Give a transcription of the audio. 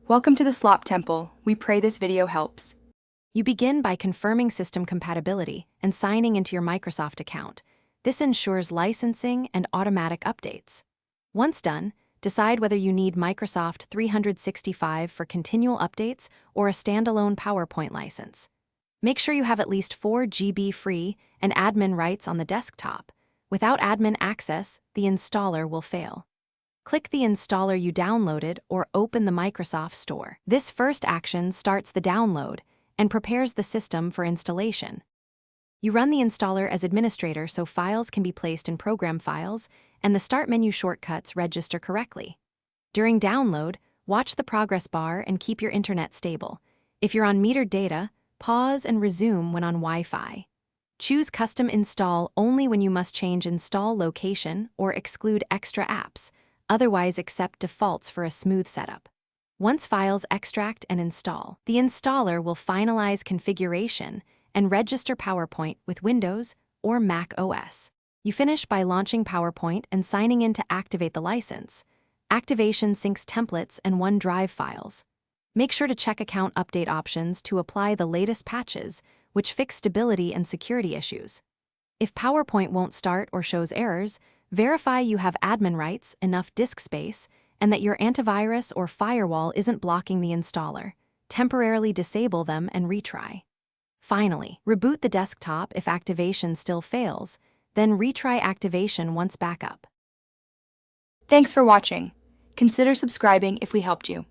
Welcome to the Slop Temple. We pray this video helps. You begin by confirming system compatibility and signing into your Microsoft account. This ensures licensing and automatic updates. Once done, decide whether you need Microsoft 365 for continual updates or a standalone PowerPoint license. Make sure you have at least 4 GB free and admin rights on the desktop. Without admin access, the installer will fail. Click the installer you downloaded or open the Microsoft Store. This first action starts the download and prepares the system for installation. You run the installer as administrator so files can be placed in Program Files and the Start menu shortcuts register correctly. During download, watch the progress bar and keep your internet stable. If you're on metered data, pause and resume when on Wi-Fi. Choose Custom Install only when you must change install location or exclude extra apps. Otherwise, accept defaults for a smooth setup. Once files extract and install, the installer will finalize configuration and register PowerPoint with Windows or Mac OS. You finish by launching PowerPoint and signing in to activate the license. Activation syncs templates and OneDrive files. Make sure to check account update options to apply the latest patches, which fix stability and security issues. If PowerPoint won't start or shows errors, verify you have admin rights, enough disk space, and that your antivirus or firewall isn't blocking the installer. Temporarily disable them and retry. Finally, reboot the desktop if activation still fails, then retry activation once back up. Thanks for watching. Consider subscribing if we helped you.